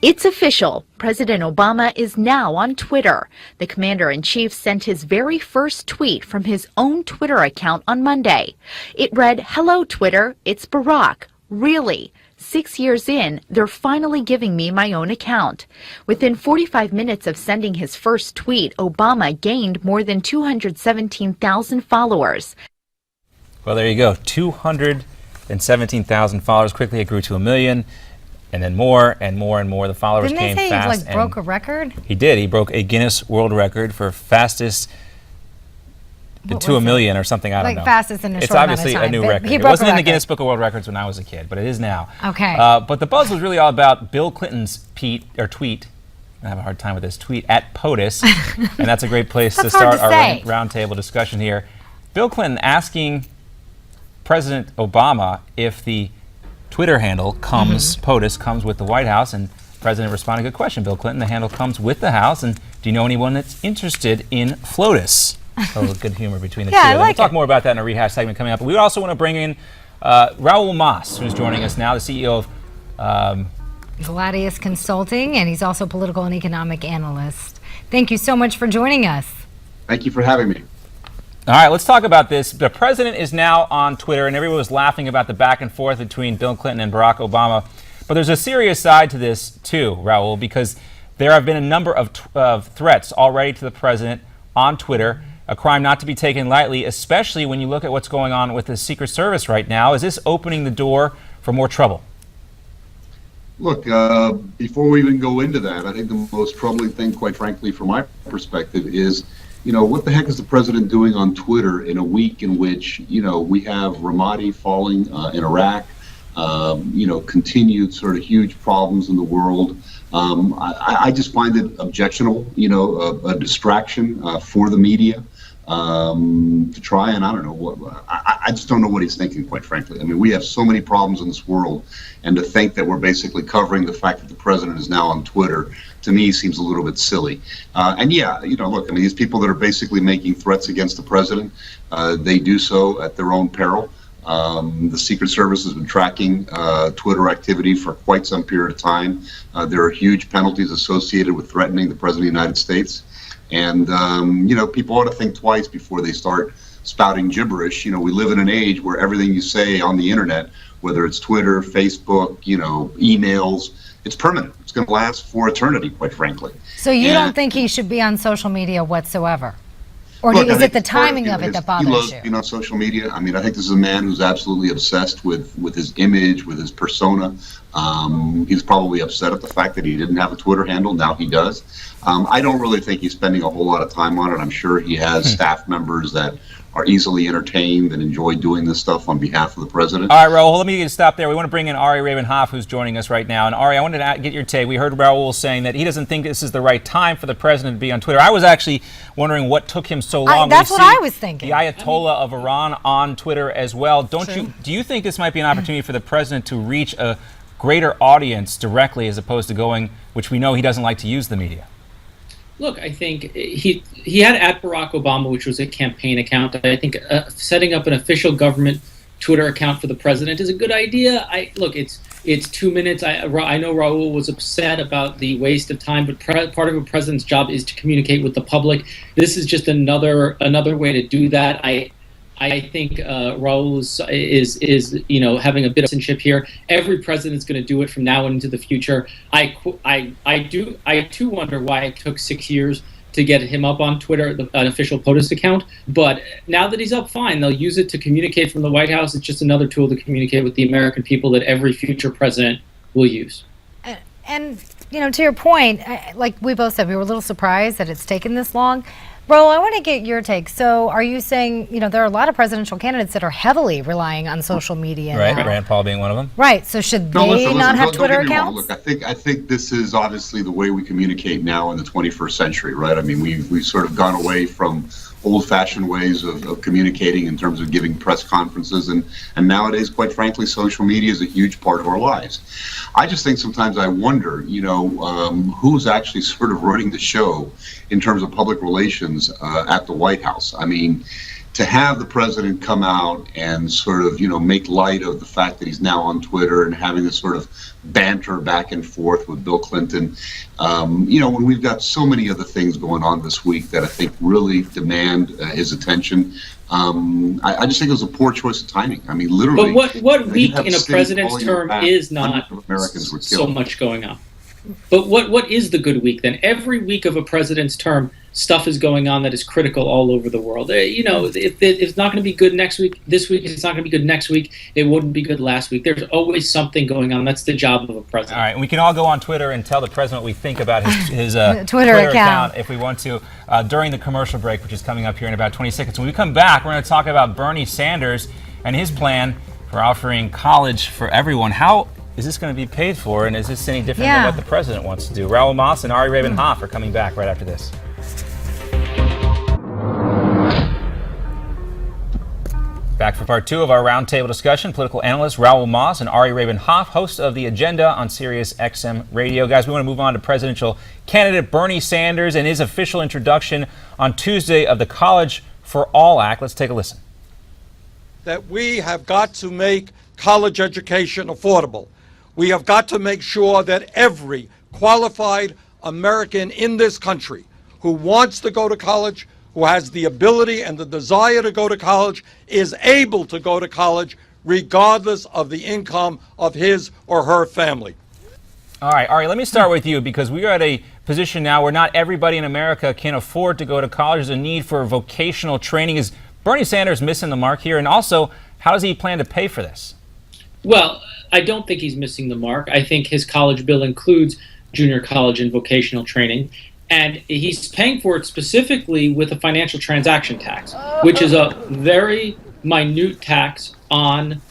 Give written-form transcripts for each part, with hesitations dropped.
It's official. President Obama is now on Twitter. The commander-in-chief sent his very first tweet from his own Twitter account on Monday. It read, "Hello, Twitter. It's Barack. Really? 6 years in, they're finally giving me my own account." Within 45 minutes of sending his first tweet, Obama gained more than 217,000 followers. Well, there you go. 217,000 followers. Quickly it grew to 1 million. And then more and more and more. The followers Didn't came they say fast. he broke a record? He did. He broke a Guinness World Record for fastest to 1 million or something. I don't know. Like fastest in a it's short amount of time. It's obviously a new record. It wasn't in the Guinness Book of World Records when I was a kid, but it is now. Okay. But the buzz was really all about Bill Clinton's tweet. I have a hard time with this tweet at POTUS, and that's a great place to start our roundtable discussion here. Bill Clinton asking President Obama if the Twitter handle POTUS comes with the White House, and the President responded, "Good question, Bill Clinton. The handle comes with the House, and do you know anyone that's interested in FLOTUS?" Oh, good humor between the two of them. We'll talk more about that in a rehash segment coming up. But we also want to bring in Raul Mas, who's joining us now, the CEO of Gladius Consulting, and he's also a political and economic analyst. Thank you so much for joining us. Thank you for having me. All right, let's talk about this. The president is now on Twitter, and everyone was laughing about the back and forth between Bill Clinton and Barack Obama. But there's a serious side to this, too, Raul, because there have been a number of threats already to the president on Twitter, a crime not to be taken lightly, especially when you look at what's going on with the Secret Service right now. Is this opening the door for more trouble? Look, before we even go into that, I think the most troubling thing, quite frankly, from my perspective is, what the heck is the president doing on Twitter in a week in which, we have Ramadi falling in Iraq, continued sort of huge problems in the world. I just find it objectionable, a distraction for the media to try, and I don't know what, I just don't know what he's thinking, quite frankly. I mean, we have so many problems in this world, and to think that we're basically covering the fact that the president is now on Twitter, to me, seems a little bit silly. And yeah, look, I mean, these people that are basically making threats against the president, they do so at their own peril. The Secret Service has been tracking Twitter activity for quite some period of time. There are huge penalties associated with threatening the President of the United States. And, people ought to think twice before they start spouting gibberish. We live in an age where everything you say on the internet, whether it's Twitter, Facebook, emails, it's permanent. It's going to last for eternity, quite frankly. So you don't think he should be on social media whatsoever? Or is it the timing of it that bothers you? He loves being on social media. I mean, I think this is a man who's absolutely obsessed with his image, with his persona. He's probably upset at the fact that he didn't have a Twitter handle. Now he does. I don't really think he's spending a whole lot of time on it. I'm sure he has staff members that are easily entertained and enjoy doing this stuff on behalf of the president. All right, Raul, let me stop there. We want to bring in Ari Rabin-Havt, who's joining us right now. And Ari, I wanted to get your take. We heard Raul saying that he doesn't think this is the right time for the president to be on Twitter. I was actually wondering what took him so long. That's what I was thinking. The Ayatollah of Iran on Twitter as well. Do you think this might be an opportunity for the president to reach a greater audience directly as opposed to going, which we know he doesn't like to use the media? Look, I think he had at Barack Obama, which was a campaign account. I think setting up an official government Twitter account for the president is a good idea. Look, it's 2 minutes. I know Raul was upset about the waste of time, but part of a president's job is to communicate with the public. This is just another way to do that. I think Raul is having a bit of citizenship here. Every president's going to do it from now into the future. I too wonder why it took 6 years to get him up on Twitter, an official POTUS account. But now that he's up, fine. They'll use it to communicate from the White House. It's just another tool to communicate with the American people that every future president will use. And to your point, like we both said, we were a little surprised that it's taken this long. Raul, I want to get your take. So are you saying, there are a lot of presidential candidates that are heavily relying on social media Right, now. Rand Paul being one of them. Right, so should they not have Twitter accounts? Look, I think this is obviously the way we communicate now in the 21st century, right? I mean, we've sort of gone away from old-fashioned ways of communicating in terms of giving press conferences, and nowadays, quite frankly, social media is a huge part of our lives. I just think sometimes I wonder, who's actually sort of running the show in terms of public relations at the White House. I mean, to have the president come out and sort of, make light of the fact that he's now on Twitter and having this sort of banter back and forth with Bill Clinton, when we've got so many other things going on this week that I think really demand his attention. I just think it was a poor choice of timing. I mean, literally. But what week in a president's term is not so much going on? But what is the good week then? Every week of a president's term, stuff is going on that is critical all over the world. If it's not going to be good next week, this week, it's not going to be good next week, it wouldn't be good last week. There's always something going on. That's the job of a president. All right, and we can all go on Twitter and tell the president what we think about his Twitter account if we want to during the commercial break, which is coming up here in about 20 seconds. When we come back, we're going to talk about Bernie Sanders and his plan for offering college for everyone. How is this going to be paid for, and is this any different than what the president wants to do? Raul Moss and Ari Rabin-Havt are coming back right after this. Back for part two of our roundtable discussion. Political analyst Raul Moss and Ari Rabin-Havt, host of The Agenda on Sirius XM Radio. Guys, we want to move on to presidential candidate Bernie Sanders and his official introduction on Tuesday of the College for All Act. Let's take a listen. That we have got to make college education affordable. We have got to make sure that every qualified American in this country who wants to go to college, who has the ability and the desire to go to college, is able to go to college regardless of the income of his or her family. All right, Ari, let me start with you, because we are at a position now where not everybody in America can afford to go to college. There's a need for vocational training. Is Bernie Sanders missing the mark here? And also, how does he plan to pay for this? Well, I don't think he's missing the mark. I think his college bill includes junior college and vocational training, and he's paying for it specifically with a financial transaction tax, which is a very minute tax on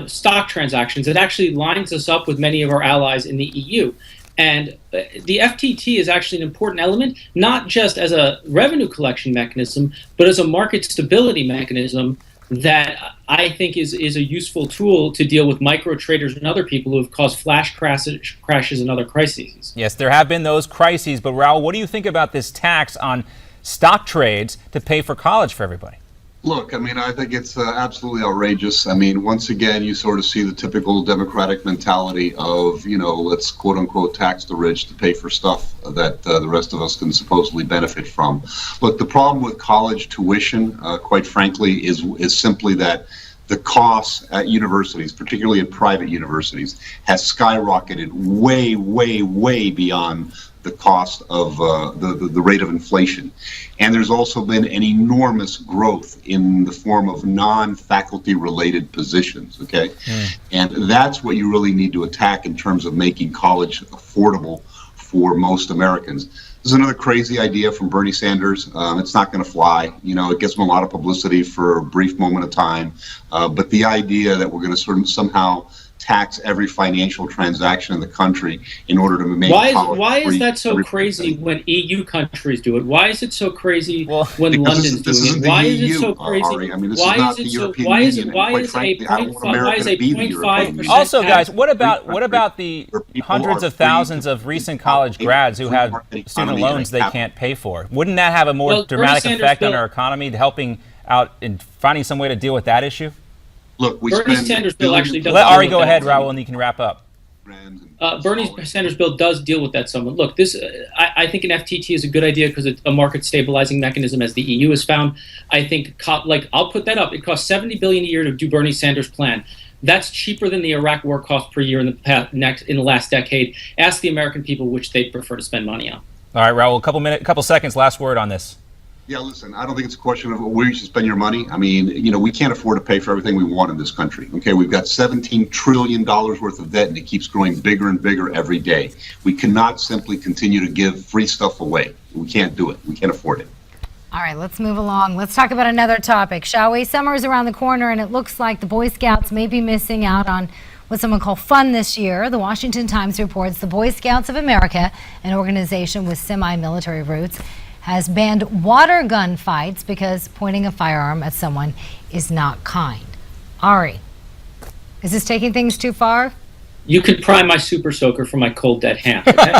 stock transactions. It actually lines us up with many of our allies in the EU. And the FTT is actually an important element, not just as a revenue collection mechanism, but as a market stability mechanism that I think is a useful tool to deal with micro traders and other people who have caused flash crashes and other crises. Yes, there have been those crises, but Raul, what do you think about this tax on stock trades to pay for college for everybody? Look, I mean, I think it's absolutely outrageous. I mean, once again, you sort of see the typical Democratic mentality of, let's quote unquote tax the rich to pay for stuff that the rest of us can supposedly benefit from. Look, the problem with college tuition, quite frankly, is simply that the costs at universities, particularly at private universities, has skyrocketed way, way, way beyond the cost of the rate of inflation. And there's also been an enormous growth in the form of non-faculty related positions, okay? And that's what you really need to attack in terms of making college affordable for most Americans. This is another crazy idea from Bernie Sanders. It's not going to fly. It gets him a lot of publicity for a brief moment of time. But the idea that we're going to sort of somehow tax every financial transaction in the country in order to make college why is that so crazy when EU countries do it? Why is it so crazy when London's doing it? Why is it so crazy? Ari. I mean, this is not the European Union. Why is a 0.5%? Also, guys, what about the hundreds of thousands of recent college grads who have student loans they can't pay for? Wouldn't that have a more dramatic effect on our economy, helping out in finding some way to deal with that issue? Look, Bernie Sanders' bill actually does. Let Ari go ahead, Raul, and you can wrap up. Bernie Sanders' bill does deal with that somewhat. Look, I think an FTT is a good idea because it's a market stabilizing mechanism, as the EU has found. I think, I'll put that up. It costs $70 billion a year to do Bernie Sanders' plan. That's cheaper than the Iraq war cost per year in the last decade. Ask the American people which they'd prefer to spend money on. All right, Raul, couple seconds, last word on this. Yeah, listen, I don't think it's a question of where you should spend your money. I mean, we can't afford to pay for everything we want in this country. Okay, we've got $17 trillion worth of debt, and it keeps growing bigger and bigger every day. We cannot simply continue to give free stuff away. We can't do it. We can't afford it. All right, let's move along. Let's talk about another topic, shall we? Summer is around the corner, and it looks like the Boy Scouts may be missing out on what someone called fun this year. The Washington Times reports the Boy Scouts of America, an organization with semi-military roots, has banned water gun fights because pointing a firearm at someone is not kind. Ari, is this taking things too far? You could pry my super soaker from my cold dead hand. Okay?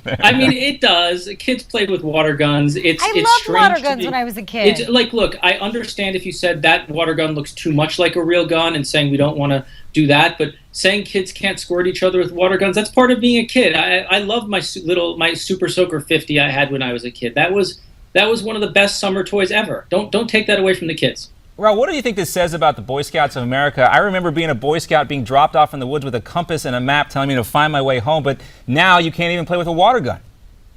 I mean, it does. Kids played with water guns. I loved water guns when I was a kid. It's like, look, I understand if you said that water gun looks too much like a real gun and saying we don't want to do that, but saying kids can't squirt each other with water guns, that's part of being a kid. I love my Super Soaker 50 I had when I was a kid. That was one of the best summer toys ever. Don't take that away from the kids. Raul, what do you think this says about the Boy Scouts of America? I remember being a Boy Scout, being dropped off in the woods with a compass and a map telling me to find my way home, but now you can't even play with a water gun.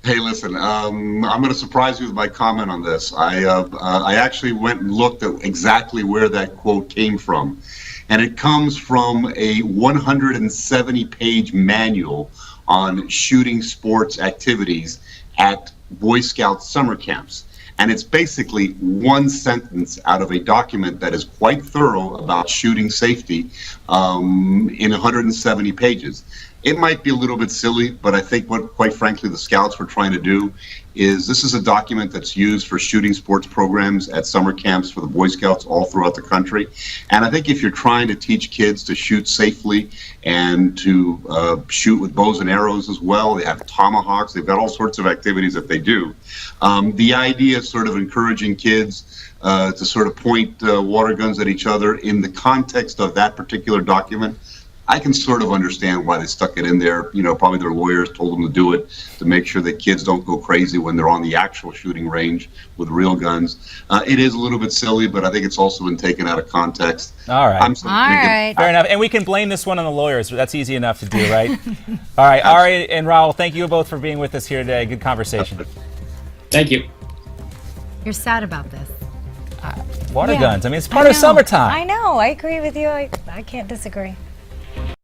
Hey, listen, I'm going to surprise you with my comment on this. I actually went and looked at exactly where that quote came from, and it comes from a 170-page manual on shooting sports activities at Boy Scout summer camps. And it's basically one sentence out of a document that is quite thorough about shooting safety in 170 pages. It might be a little bit silly, but I think what, quite frankly, the Scouts were trying to do is this is a document that's used for shooting sports programs at summer camps for the Boy Scouts all throughout the country. And I think if you're trying to teach kids to shoot safely and to shoot with bows and arrows as well, they have tomahawks, they've got all sorts of activities that they do. The idea of sort of encouraging kids to sort of point water guns at each other in the context of that particular document, I can sort of understand why they stuck it in there. You know, probably their lawyers told them to do it to make sure that kids don't go crazy when they're on the actual shooting range with real guns. It is a little bit silly, but I think it's also been taken out of context. All right. All right. Fair enough. And we can blame this one on the lawyers. That's easy enough to do, right? All right. Ari and Raul, thank you both for being with us here today. Good conversation. Thank you. You're sad about this. Water guns. I mean, it's part of summertime. I know. I agree with you. I can't disagree.